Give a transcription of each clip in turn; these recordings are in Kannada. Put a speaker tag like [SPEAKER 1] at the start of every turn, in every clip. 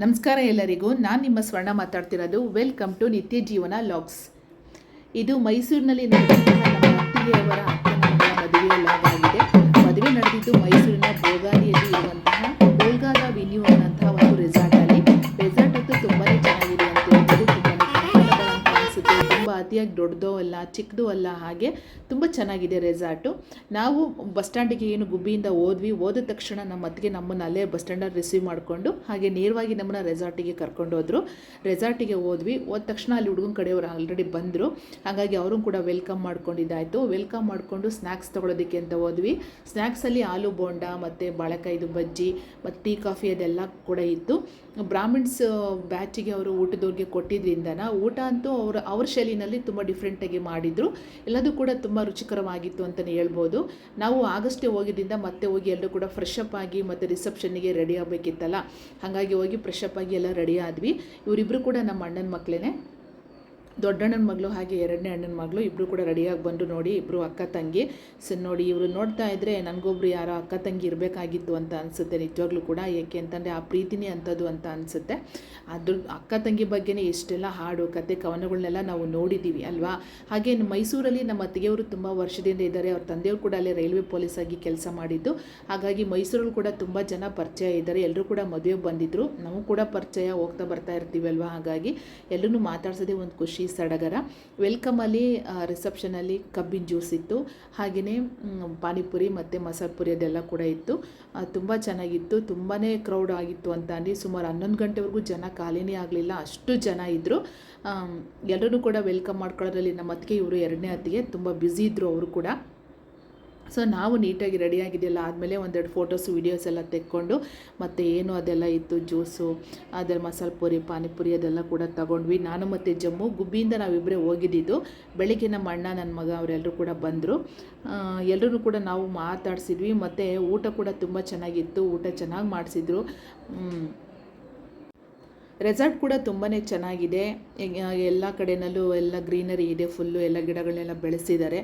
[SPEAKER 1] ನಮಸ್ಕಾರ ಎಲ್ಲರಿಗೂ. ನಾನು ನಿಮ್ಮ ಸ್ವರ್ಣ ಮಾತಾಡ್ತಿರೋದು. ವೆಲ್ಕಮ್ ಟು ನಿತ್ಯ ಜೀವನ ಲಾಗ್ಸ್. ಇದು ಮೈಸೂರಿನಲ್ಲಿ ನಡೆದಂತಹ ನಮ್ಮ ಅತ್ತಿಗೆಯವರ ಅಕ್ಕನ ಮಗಳ ಮದುವೆ ಲಾಗ್ ಆಗಿದೆ. ಮದುವೆ ನಡೆದಿದ್ದು ಮೈಸೂರಿನ ಬೋಗಾದಿಯಲ್ಲಿ ಇರುವಂತಹ ಗೋಲ್ಗಾದ ವಿನ್ಯೂ ಅನ್ನೋಂತಹ ಒಂದು ರೆಸಾರ್ಟಲ್ಲಿ. ರೆಸಾರ್ಟ್ ಅಂತೂ ತುಂಬಾ ಚೆನ್ನಾಗಿದೆ ಅಂತ ಹೇಳ್ಬೋದು. ತುಂಬಾ ಕಂಫರ್ಟಬಲ್ ಅಂತ ಅನಿಸುತ್ತೆ. ತುಂಬ ಅತಿಯಾಗಿ ದೊಡ್ಡದೋ ಅಲ್ಲ, ಚಿಕ್ಕದೂ ಅಲ್ಲ, ಹಾಗೆ ತುಂಬ ಚೆನ್ನಾಗಿದೆ ರೆಸಾರ್ಟು. ನಾವು ಬಸ್ ಸ್ಟ್ಯಾಂಡಿಗೆ ಏನು ಗುಬ್ಬಿಯಿಂದ ಹೋದ್ವಿ. ಹೋದ ತಕ್ಷಣ ನಮ್ಮ ಅತ್ತಿಗೆ ನಮ್ಮನ್ನು ಅಲ್ಲೇ ಬಸ್ ಸ್ಟ್ಯಾಂಡಲ್ಲಿ ರಿಸೀವ್ ಮಾಡಿಕೊಂಡು ಹಾಗೆ ನೇರವಾಗಿ ನಮ್ಮನ್ನು ರೆಸಾರ್ಟಿಗೆ ಕರ್ಕೊಂಡು ಹೋದರು. ರೆಸಾರ್ಟಿಗೆ ಹೋದ ತಕ್ಷಣ ಅಲ್ಲಿ ಹುಡುಗನ ಕಡೆಯವರು ಆಲ್ರೆಡಿ ಬಂದರು. ಹಾಗಾಗಿ ಅವರು ಕೂಡ ವೆಲ್ಕಮ್ ಮಾಡ್ಕೊಂಡಿದ್ದಾಯಿತು. ವೆಲ್ಕಮ್ ಮಾಡಿಕೊಂಡು ಸ್ನ್ಯಾಕ್ಸ್ ತೊಗೊಳೋದಕ್ಕೆ ಅಂತ ಹೋದ್ವಿ. ಸ್ನ್ಯಾಕ್ಸಲ್ಲಿ ಆಲೂ ಬೋಂಡ ಮತ್ತು ಬಾಳೆಕಾಯ್ದು ಬಜ್ಜಿ ಮತ್ತು ಟೀ ಕಾಫಿ ಅದೆಲ್ಲ ಕೂಡ ಇತ್ತು. ಬ್ರಾಹ್ಮಿಣ್ಸ್ ಬ್ಯಾಚಿಗೆ ಅವರು ಊಟದವ್ರಿಗೆ ಕೊಟ್ಟಿದ್ರಿಂದ ಊಟ ಅಂತೂ ಅವ್ರ ಶೈಲಿನಲ್ಲಿ ತುಂಬ ಡಿಫ್ರೆಂಟಾಗಿ ಮಾಡಿದರು. ಎಲ್ಲದೂ ಕೂಡ ತುಂಬ ರುಚಿಕರವಾಗಿತ್ತು ಅಂತಲೇ ಹೇಳ್ಬೋದು. ನಾವು ಆಗಷ್ಟೇ ಹೋಗಿದ್ದರಿಂದ ಮತ್ತೆ ಹೋಗಿ ಎಲ್ಲರೂ ಕೂಡ ಫ್ರೆಶ್ ಅಪ್ ಆಗಿ ಮತ್ತು ರಿಸೆಪ್ಷನ್ನಿಗೆ ರೆಡಿ ಆಗಬೇಕಿತ್ತಲ್ಲ, ಹಾಗಾಗಿ ಹೋಗಿ ಫ್ರೆಶ್ ಅಪ್ ಆಗಿ ಎಲ್ಲ ರೆಡಿ ಆದ್ವಿ. ಇವರಿಬ್ಬರು ಕೂಡ ನಮ್ಮ ಅಣ್ಣನ ಮಕ್ಕಳೇ. ದೊಡ್ಡಣ್ಣನ ಮಗಳು ಹಾಗೆ ಎರಡನೇ ಅಣ್ಣನ ಮಗಳು ಇಬ್ಬರು ಕೂಡ ರೆಡಿಯಾಗಿ ಬಂದು ನೋಡಿ, ಇಬ್ಬರು ಅಕ್ಕ ತಂಗಿ. ನೋಡಿ, ಇವರು ನೋಡ್ತಾ ಇದ್ದರೆ ನನಗೊಬ್ರು ಯಾರೋ ಅಕ್ಕ ತಂಗಿ ಇರಬೇಕಾಗಿತ್ತು ಅಂತ ಅನಿಸುತ್ತೆ ನಿಜವಾಗ್ಲೂ ಕೂಡ. ಏಕೆ ಅಂತಂದರೆ ಆ ಪ್ರೀತಿನೇ ಅಂಥದ್ದು ಅಂತ ಅನಿಸುತ್ತೆ. ಅದ್ರ ಅಕ್ಕ ತಂಗಿ ಬಗ್ಗೆನೇ ಎಷ್ಟೆಲ್ಲ ಹಾಡು ಕತೆ ಕವನಗಳನ್ನೆಲ್ಲ ನಾವು ನೋಡಿದ್ದೀವಿ ಅಲ್ವಾ. ಹಾಗೆ ಮೈಸೂರಲ್ಲಿ ನಮ್ಮ ಅತ್ತಿಗೆಯವರು ತುಂಬ ವರ್ಷದಿಂದ ಇದ್ದಾರೆ. ಅವ್ರ ತಂದೆಯವರು ಕೂಡ ಅಲ್ಲೇ ರೈಲ್ವೆ ಪೊಲೀಸ್ ಆಗಿ ಕೆಲಸ ಮಾಡಿದ್ದು. ಹಾಗಾಗಿ ಮೈಸೂರಲ್ಲಿ ಕೂಡ ತುಂಬ ಜನ ಪರಿಚಯ ಇದ್ದಾರೆ. ಎಲ್ಲರೂ ಕೂಡ ಮದುವೆಗೆ ಬಂದಿದ್ದರು. ನಾವು ಕೂಡ ಪರಿಚಯ ಹೋಗ್ತಾ ಬರ್ತಾ ಇರ್ತೀವಿ ಅಲ್ವಾ. ಹಾಗಾಗಿ ಎಲ್ಲರೂ ಮಾತಾಡ್ಸೋದೇ ಒಂದು ಖುಷಿ ಸಡಗರ. ವೆಲ್ಕಮಲ್ಲಿ ರಿಸೆಪ್ಷನಲ್ಲಿ ಕಬ್ಬಿನ ಜ್ಯೂಸ್ ಇತ್ತು, ಹಾಗೆಯೇ ಪಾನಿಪುರಿ ಮತ್ತು ಮಸಾಲೆ ಪುರಿ ಅದೆಲ್ಲ ಕೂಡ ಇತ್ತು. ತುಂಬ ಚೆನ್ನಾಗಿತ್ತು. ತುಂಬಾ ಕ್ರೌಡ್ ಆಗಿತ್ತು ಅಂತ ಅಂದು ಸುಮಾರು 11 ಗಂಟೆವರೆಗೂ ಜನ ಖಾಲಿನೇ ಆಗಲಿಲ್ಲ, ಅಷ್ಟು ಜನ ಇದ್ದರು. ಎಲ್ಲರೂ ಕೂಡ ವೆಲ್ಕಮ್ ಮಾಡ್ಕೊಳ್ಳೋದ್ರಲ್ಲಿ ನಮ್ಮ ಅತ್ತಿಗೆ, ಇವರು ಎರಡನೇ ಅತ್ತಿಗೆ, ತುಂಬ ಬ್ಯುಸಿ ಇದ್ದರು ಅವರು ಕೂಡ. ಸೊ ನಾವು ನೀಟಾಗಿ ರೆಡಿಯಾಗಿದೆಯಲ್ಲ ಆದಮೇಲೆ ಒಂದೆರಡು ಫೋಟೋಸು ವೀಡಿಯೋಸ್ ಎಲ್ಲ ತೆಕ್ಕೊಂಡು ಮತ್ತು ಏನು ಅದೆಲ್ಲ ಇತ್ತು ಜ್ಯೂಸು, ಅದರ ಮಸಾಲೆ ಪುರಿ ಪಾನಿಪುರಿ ಅದೆಲ್ಲ ಕೂಡ ತಗೊಂಡ್ವಿ. ನಾನು ಮತ್ತು ಜಮ್ಮು ಗುಬ್ಬಿಯಿಂದ ನಾವಿಬ್ಬರೇ ಹೋಗಿದ್ದಿದ್ದು. ಬೆಳಿಗ್ಗೆ ನಮ್ಮ ಅಣ್ಣ ನನ್ನ ಮಗ ಅವರೆಲ್ಲರೂ ಕೂಡ ಬಂದರು. ಎಲ್ಲರೂ ಕೂಡ ನಾವು ಮಾತಾಡಿಸಿದ್ವಿ. ಮತ್ತು ಊಟ ಕೂಡ ತುಂಬ ಚೆನ್ನಾಗಿತ್ತು. ಊಟ ಚೆನ್ನಾಗಿ ಮಾಡಿಸಿದ್ರು. ರೆಸಾರ್ಟ್ ಕೂಡ ತುಂಬಾ ಚೆನ್ನಾಗಿದೆ. ಎಲ್ಲ ಕಡೆಯಲ್ಲೂ ಎಲ್ಲ ಗ್ರೀನರಿ ಇದೆ, ಫುಲ್ಲು ಎಲ್ಲ ಗಿಡಗಳನ್ನೆಲ್ಲ ಬೆಳೆಸಿದ್ದಾರೆ.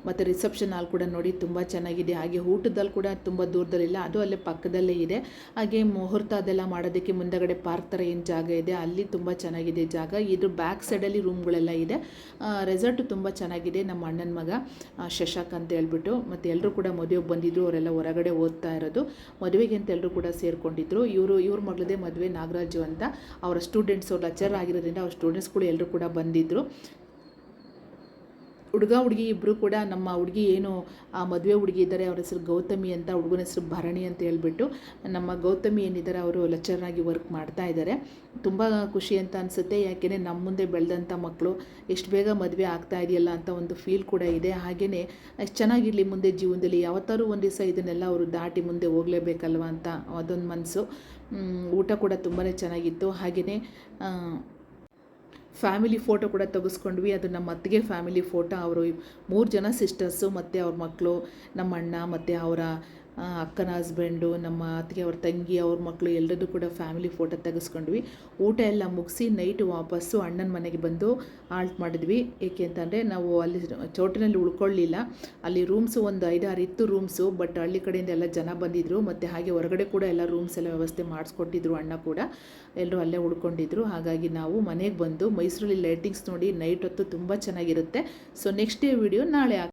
[SPEAKER 1] ಮತ್ತು ರಿಸೆಪ್ಷನ್ ಹಾಲ್ ಕೂಡ ನೋಡಿ ತುಂಬ ಚೆನ್ನಾಗಿದೆ. ಹಾಗೆ ಊಟದಲ್ಲಿ ಕೂಡ ತುಂಬ ದೂರದಲ್ಲಿಲ್ಲ, ಅದು ಅಲ್ಲೇ ಪಕ್ಕದಲ್ಲೇ ಇದೆ. ಹಾಗೆ ಮುಹೂರ್ತ ಅದೆಲ್ಲ ಮಾಡೋದಕ್ಕೆ ಮುಂದಗಡೆ ಪಾರ್ಕ್ ಥರ ಏನು ಜಾಗ ಇದೆ, ಅಲ್ಲಿ ತುಂಬ ಚೆನ್ನಾಗಿದೆ ಜಾಗ. ಇದ್ರ ಬ್ಯಾಕ್ ಸೈಡಲ್ಲಿ ರೂಮ್ಗಳೆಲ್ಲ ಇದೆ. ರೆಸಾರ್ಟು ತುಂಬ ಚೆನ್ನಾಗಿದೆ. ನಮ್ಮ ಅಣ್ಣನ ಮಗ ಶಶಾಕ್ ಅಂತ ಹೇಳ್ಬಿಟ್ಟು, ಮತ್ತು ಎಲ್ಲರೂ ಕೂಡ ಮದುವೆಗೆ ಬಂದಿದ್ದರು. ಅವರೆಲ್ಲ ಹೊರಗಡೆ ಓದ್ತಾ ಇರೋದು. ಮದುವೆಗೆ ಅಂತ ಎಲ್ಲರೂ ಕೂಡ ಸೇರಿಕೊಂಡಿದ್ರು. ಇವ್ರ ಮಗಳದೇ ಮದುವೆ, ನಾಗರಾಜು ಅಂತ. ಅವರ ಸ್ಟೂಡೆಂಟ್ಸ್, ಅವ್ರು ಲೆಕ್ಚರ್ ಆಗಿರೋದ್ರಿಂದ ಅವ್ರ ಸ್ಟೂಡೆಂಟ್ಸ್ಗಳು ಎಲ್ಲರೂ ಕೂಡ ಬಂದಿದ್ದರು. ಹುಡುಗ ಹುಡುಗಿ ಇಬ್ಬರು ಕೂಡ, ನಮ್ಮ ಹುಡುಗಿ ಏನು ಆ ಮದುವೆ ಹುಡುಗಿ ಇದ್ದಾರೆ ಅವ್ರ ಹೆಸರು ಗೌತಮಿ ಅಂತ, ಹುಡುಗನ ಹೆಸರು ಭರಣಿ ಅಂತ ಹೇಳ್ಬಿಟ್ಟು. ನಮ್ಮ ಗೌತಮಿ ಏನಿದ್ದಾರೆ ಅವರು ಲೆಕ್ಚರಾಗಿ ವರ್ಕ್ ಮಾಡ್ತಾ ಇದ್ದಾರೆ. ತುಂಬ ಖುಷಿ ಅಂತ ಅನಿಸುತ್ತೆ. ಯಾಕೆಂದರೆ ನಮ್ಮ ಮುಂದೆ ಬೆಳೆದಂಥ ಮಕ್ಕಳು ಎಷ್ಟು ಬೇಗ ಮದುವೆ ಆಗ್ತಾ ಇದೆಯಲ್ಲ ಅಂತ ಒಂದು ಫೀಲ್ ಕೂಡ ಇದೆ. ಹಾಗೆಯೇ ಎಷ್ಟು ಚೆನ್ನಾಗಿರಲಿ ಮುಂದೆ ಜೀವನದಲ್ಲಿ, ಯಾವತ್ತಾರು ಒಂದು ದಿವಸ ಇದನ್ನೆಲ್ಲ ಅವರು ದಾಟಿ ಮುಂದೆ ಹೋಗಲೇಬೇಕಲ್ವ ಅಂತ ಅದೊಂದು ಮನಸ್ಸು. ಊಟ ಕೂಡ ತುಂಬಾ ಚೆನ್ನಾಗಿತ್ತು. ಹಾಗೆಯೇ ಫ್ಯಾಮಿಲಿ ಫೋಟೋ ಕೂಡ ತೆಗೆಸ್ಕೊಂಡ್ವಿ. ಅದು ನಮ್ಮ ಅತ್ತಿಗೆ ಫ್ಯಾಮಿಲಿ ಫೋಟೋ. ಅವರು 3 ಜನ ಸಿಸ್ಟರ್ಸು ಮತ್ತು ಅವ್ರ ಮಕ್ಕಳು, ನಮ್ಮ ಅಣ್ಣ ಮತ್ತು ಅವರ ಅಕ್ಕನ ಹಸ್ಬೆಂಡು, ನಮ್ಮ ಅತ್ತಿಗೆ ಅವ್ರ ತಂಗಿ, ಅವ್ರ ಮಕ್ಕಳು ಎಲ್ಲರದ್ದು ಕೂಡ ಫ್ಯಾಮಿಲಿ ಫೋಟೋ ತೆಗೆಸ್ಕೊಂಡ್ವಿ. ಊಟ ಎಲ್ಲ ಮುಗಿಸಿ ನೈಟು ವಾಪಸ್ಸು ಅಣ್ಣನ ಮನೆಗೆ ಬಂದು ಆಲ್ಟ್ ಮಾಡಿದ್ವಿ. ಏಕೆ ಅಂತಂದರೆ ನಾವು ಅಲ್ಲಿ ಚೌಟಿನಲ್ಲಿ ಉಳ್ಕೊಳ್ಳಿಲ್ಲ. ಅಲ್ಲಿ ರೂಮ್ಸು ಒಂದು 5-6 ಇತ್ತು ರೂಮ್ಸು. ಬಟ್ ಹಳ್ಳಿ ಕಡೆಯಿಂದ ಎಲ್ಲ ಜನ ಬಂದಿದ್ದರು. ಮತ್ತು ಹಾಗೆ ಹೊರಗಡೆ ಕೂಡ ಎಲ್ಲ ರೂಮ್ಸ್ ಎಲ್ಲ ವ್ಯವಸ್ಥೆ ಮಾಡಿಸ್ಕೊಟ್ಟಿದ್ರು ಅಣ್ಣ ಕೂಡ. ಎಲ್ಲರೂ ಅಲ್ಲೇ ಉಳ್ಕೊಂಡಿದ್ರು. ಹಾಗಾಗಿ ನಾವು ಮನೆಗೆ ಬಂದು ಮೈಸೂರಲ್ಲಿ ಲೈಟಿಂಗ್ಸ್ ನೋಡಿ ನೈಟ್ ಹೊತ್ತು ತುಂಬ ಚೆನ್ನಾಗಿರುತ್ತೆ. ಸೊ ನೆಕ್ಸ್ಟ್ ಡೇ ವಿಡಿಯೋ ನಾಳೆ